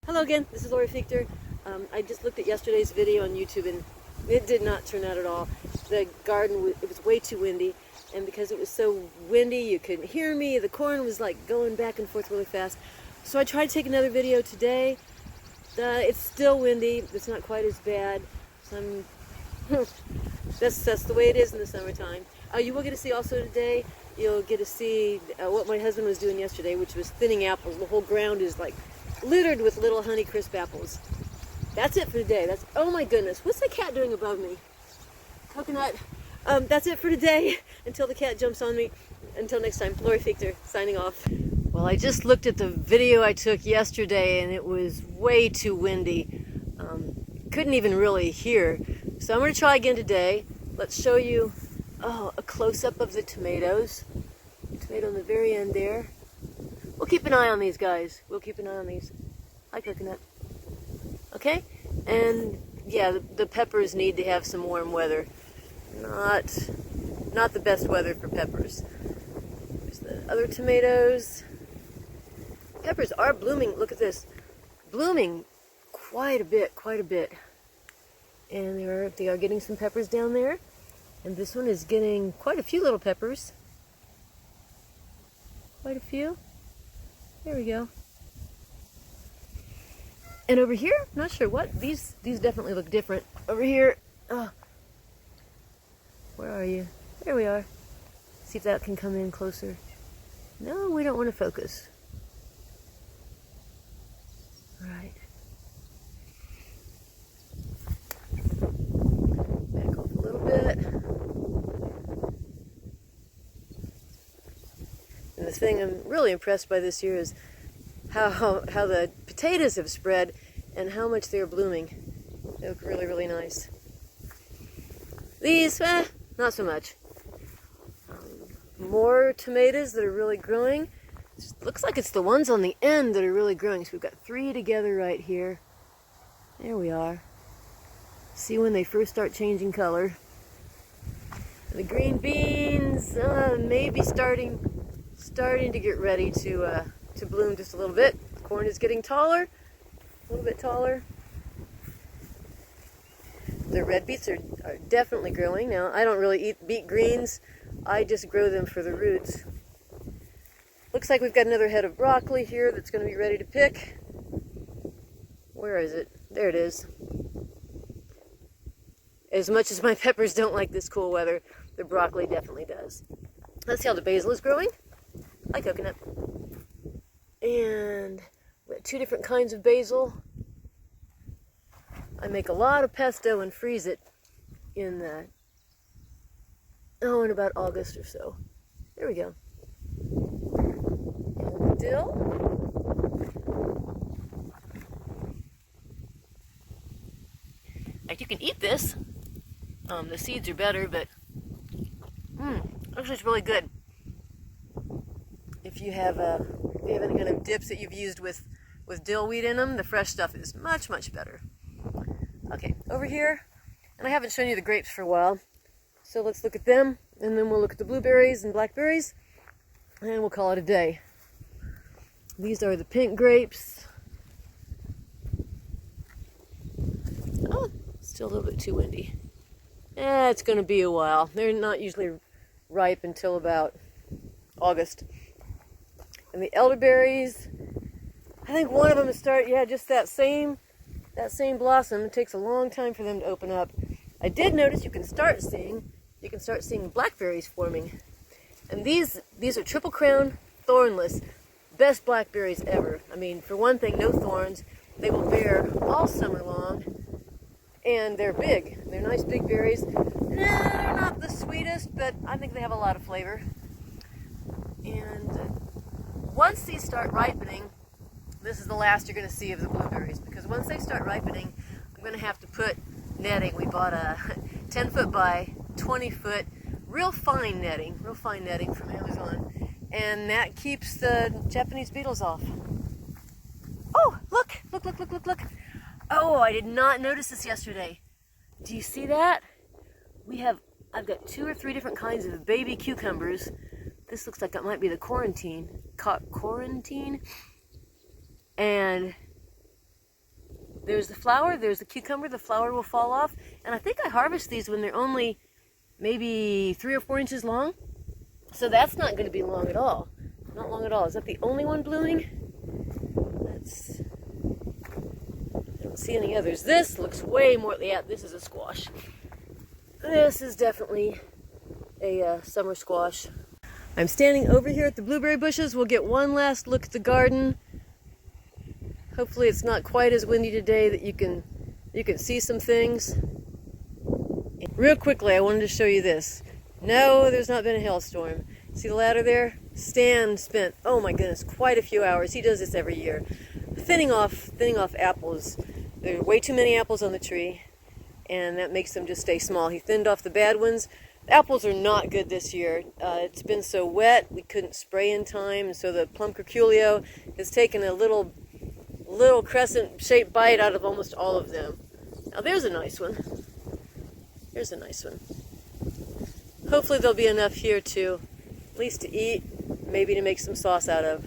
Hello again, this is Lori Fichter. I just looked at yesterday's video on YouTube and it did not turn out at all. The garden, it was way too windy, and because it was so windy you couldn't hear me. The corn was like going back and forth really fast. So I tried to take another video today. It's still windy, it's not quite as bad. So that's the way it is in the summertime. You will get to see also today, you'll get to see what my husband was doing yesterday, which was thinning apples. The whole ground is like littered with little Honeycrisp apples. That's it for today. Oh my goodness, what's the cat doing above me? Coconut. That's it for today, until the cat jumps on me. Until next time, Lori Fichter, signing off. Well, I just looked at the video I took yesterday and it was way too windy. Couldn't even really hear. So I'm going to try again today. Let's show you a close-up of the tomatoes. The tomato on the very end there. We'll keep an eye on these guys. We'll keep an eye on these. Hi, Coconut. Okay? And yeah, the peppers need to have some warm weather. Not the best weather for peppers. There's the other tomatoes. Peppers are blooming. Look at this. Blooming quite a bit. And they are getting some peppers down there. And this one is getting quite a few little peppers. Quite a few. There we go. And over here, not sure what. These definitely look different. Over here, where are you? There we are. See if that can come in closer. No, we don't want to focus. All right. Back off a little bit. And the thing I'm really impressed by this year is how the potatoes have spread and how much they're blooming. They look really, really nice. These, not so much. More tomatoes that are really growing. It looks like it's the ones on the end that are really growing. So we've got 3 together right here. There we are. See when they first start changing color. The green beans maybe starting to get ready to bloom just a little bit. The corn is getting taller, a little bit taller. The red beets are definitely growing. Now, I don't really eat beet greens. I just grow them for the roots. Looks like we've got another head of broccoli here that's going to be ready to pick. Where is it? There it is. As much as my peppers don't like this cool weather, the broccoli definitely does. Let's see how the basil is growing. Hi, Coconut. And we have 2 different kinds of basil. I make a lot of pesto and freeze it in about August or so. There we go. And the dill. Like, you can eat this. The seeds are better, but actually it's really good. If you have any kind of dips that you've used with dill weed in them, the fresh stuff is much, much better. Okay, over here, and I haven't shown you the grapes for a while, so let's look at them, and then we'll look at the blueberries and blackberries, and we'll call it a day. These are the pink grapes. Oh, still a little bit too windy. It's going to be a while. They're not usually ripe until about August. And the elderberries, I think one of them is just that same blossom. It takes a long time for them to open up. I did notice you can start seeing blackberries forming. And these are triple crown, thornless, best blackberries ever. I mean, for one thing, no thorns. They will bear all summer long, and they're big. They're nice big berries. They're not the sweetest, but I think they have a lot of flavor. And once these start ripening, this is the last you're going to see of the blueberries, because once they start ripening, I'm going to have to put netting. We bought a 10-foot by 20-foot real fine netting from Amazon, and that keeps the Japanese beetles off. Oh, look. Oh, I did not notice this yesterday. Do you see that? I've got 2 or 3 different kinds of baby cucumbers. This looks like it might be the quarantine. And There's the flower, there's the cucumber, the flower will fall off. And I think I harvest these when they're only maybe 3 or 4 inches long. So that's not going to be long at all. Not long at all. Is that the only one blooming? I don't see any others. This looks way more, yeah, this is a squash. This is definitely a summer squash. I'm standing over here at the blueberry bushes. We'll get one last look at the garden. Hopefully it's not quite as windy today that you can see some things. Real quickly, I wanted to show you this. No, there's not been a hailstorm. See the ladder there? Stan spent, oh my goodness, quite a few hours. He does this every year. Thinning off apples. There are way too many apples on the tree, and that makes them just stay small. He thinned off the bad ones. The apples are not good this year. It's been so wet, we couldn't spray in time, and so the plum curculio has taken a little crescent-shaped bite out of almost all of them. Now there's a nice one. Here's a nice one. Hopefully there'll be enough here to, at least to eat, maybe to make some sauce out of.